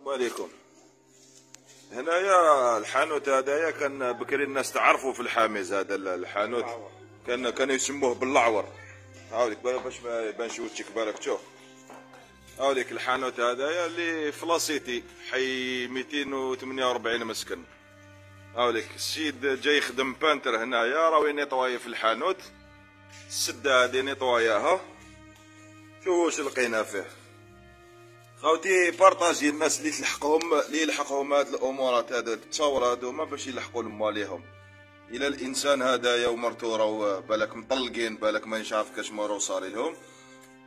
وعليكم. هنايا الحانوت هذايا كان بكري الناس تعرفوا في الحامز. هذا الحانوت كانوا يسموه باللعور. هاوليك باش ما يبانش وجهك، بالك تشوف. هاوليك الحانوت هذايا اللي في لاسيتي حي 248 مسكن. هاوليك السيد جاي يخدم بانتر هنايا، راهو ينيطواي في الحانوت. السده هذه نيطواياها. شوفوا واش لقينا فيه. خوتي بارطاجي الناس اللي يلحقهم هاد الامورات، هذا التصاور هذوما باش يلحقوا لمواليهم. الى الانسان هذايا ومرتو راهو بالك مطلقين، بالك مانيش عارف كاش ما راهو صاري لهم،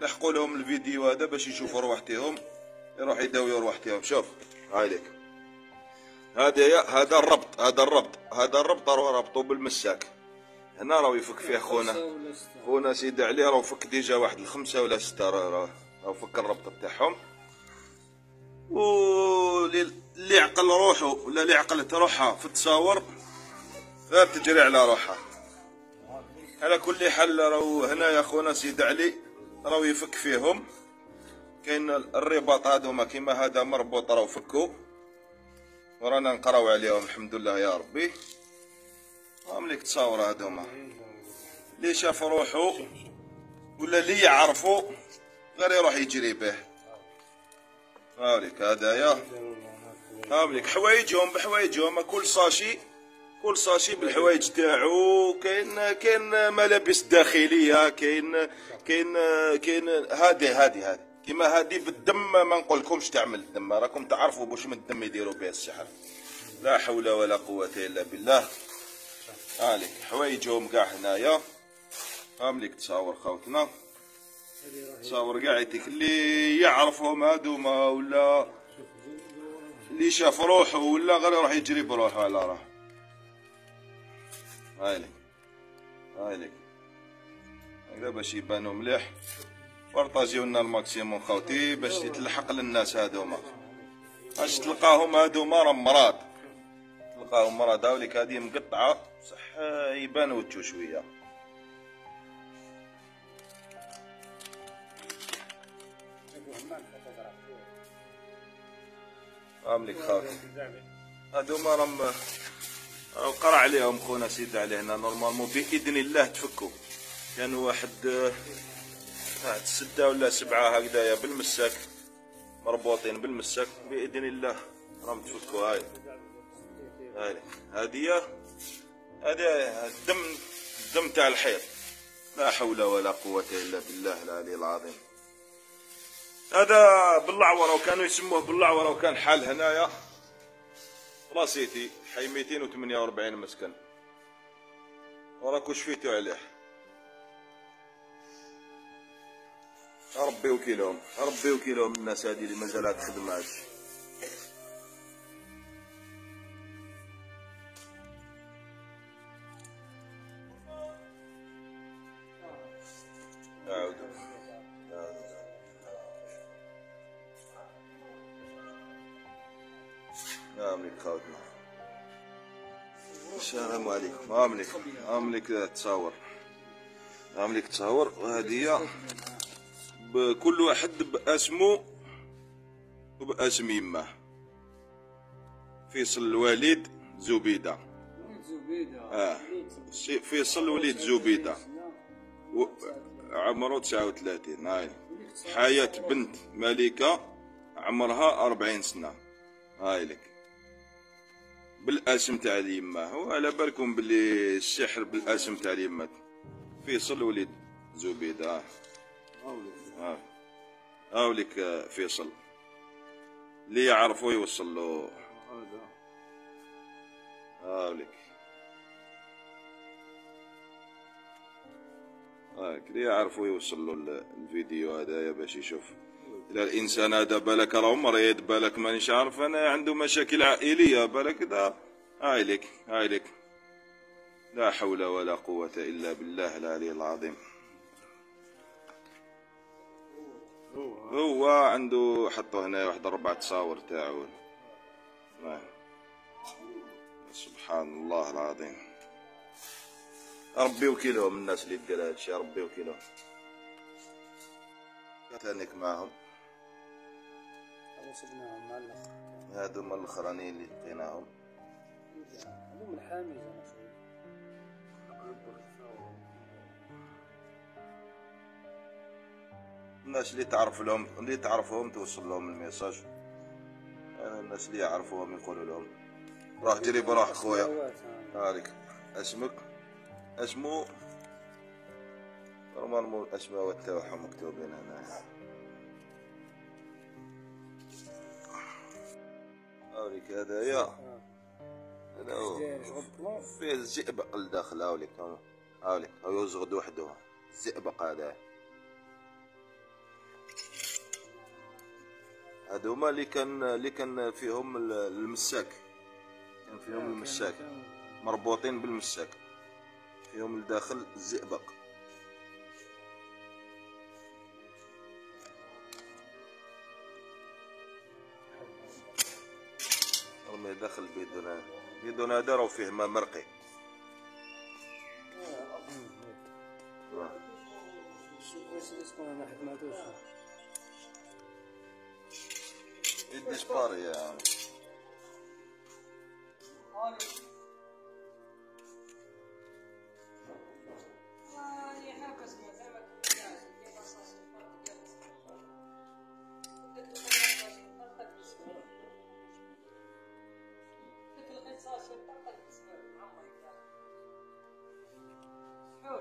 لحقوا لهم الفيديو هذا باش يشوفوا روحتهم، يروح يداويو روحتهم. شوف هاي لك هذا الربط راهو رابطو بالمساك. هنا راهو يفك فيه خونا سيدي علي، راهو فك ديجا واحد الخمسة ولا ستة، راهو فك الربط تاعهم. واللي عقل روحه ولا اللي عقلت روحها في التصاور لا تجري على روحها. على كل حال راهو هنا يا خونا سيدي علي راهو يفك فيهم. كاين الرباط هذوما كيما هذا مربوط راهو فكو، ورانا نقراو عليهم الحمد لله يا ربي. هم ليك تصاور هذوما اللي شاف روحه ولا اللي يعرفو غير يروح يجري به. هاوليك هدايا، هاوليك حوايجهم بحوايجهم، كل ساشي بالحوايج تاعو. كاين ملابس داخليه، كاين هادي كيما هادي بالدم. ما نقولكمش تعمل الدم، راكم تعرفوا واش من الدم يديروا به السحر. لا حول ولا قوه الا بالله. هاليك حوايجهم كاع هنايا. هامليك تصاور خوتنا، تصاور كاع يتيك اللي يعرفهم هادوما ولا اللي شاف روحه ولا غير يروح يجري بروحه على راه. هايليك هكذا باش يبانو مليح. بارطاجيو لنا الماكسيموم خوتي باش تلحق للناس هادوما. باش تلقاهم هادوما راهم مراد، تلقاهم مراد. هاوليك هادي مقطعه صح يبان وجهو شويه. هامليك خوتي هادوما راهم قرا عليهم خونا سيدي عليه. هنا نورمالمون باذن الله تفكوا. كانوا واحد 6 ولا 7 هكذايا بالمساك، مربوطين بالمساك. باذن الله راهم تفكوا. هذه الدم تاع الحيط. لا حول ولا قوه الا بالله العلي العظيم. هذا باللعوره، وكانوا يسموه باللعوره، وكان حال هنايا راسيتي حي 248 مسكن، وراكو شفيتو عليه. ربي وكيلهم الناس هذه اللي مازالها تخدم. هادشي املك خوتنا. السلام عليكم. املك تصاور وهديه بكل واحد باسمه وباسم يماه. فيصل الوليد زبيده. فيصل وليد زبيده عمره 39. هاي حياة بنت ملكه عمرها 40 سنه. هاي لك بالاسم تاع اليماه، وعلى بالكم باللي السحر بالاسم تاع اليماه. فيصل وليد زبيده. هاوليك فيصل اللي يعرفوا يوصل له. هاوليك اللي يعرفوا يوصل له الفيديو هذايا باش يشوف. إلا الانسان هذا بالك راه مريض، بالك مانيش عارف انا عنده مشاكل عائليه، بالك دا. هايلك لا حول ولا قوه الا بالله العلي العظيم. هو عنده حطوا هنا واحد 4 تصاور تاعو. سبحان الله العظيم. ربي وكيلهم الناس اللي دير هادشي، ربي وكيلهم. تانيك معاهم سبناهم مع الاخر. هادو الاخرانيين اللي لقيناهم. هذو من الحامز انا شايف. الناس اللي تعرفهم توصل لهم الميساج. انا الناس اللي يعرفوهم يقولوا لهم روح جري بروح خويا. هذيك اسمك اسمو نورمالمون الاسماء تاعهم مكتوبين هنا. هاوليك هذايا هذا هو فيه الزئبق لداخل. هاوليك هو يزغد وحده الزئبق هذا. هذوما اللي كان فيهم المساك. كان فيهم المساك مربوطين بالمساك فيهم لداخل الزئبق. رمي داخل بيدون هذا راهو فيه ماء مرقي. يدي سباري يا عم.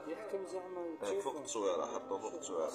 يحكم زعما فوق التصويرة حطوه فوق التصويرة.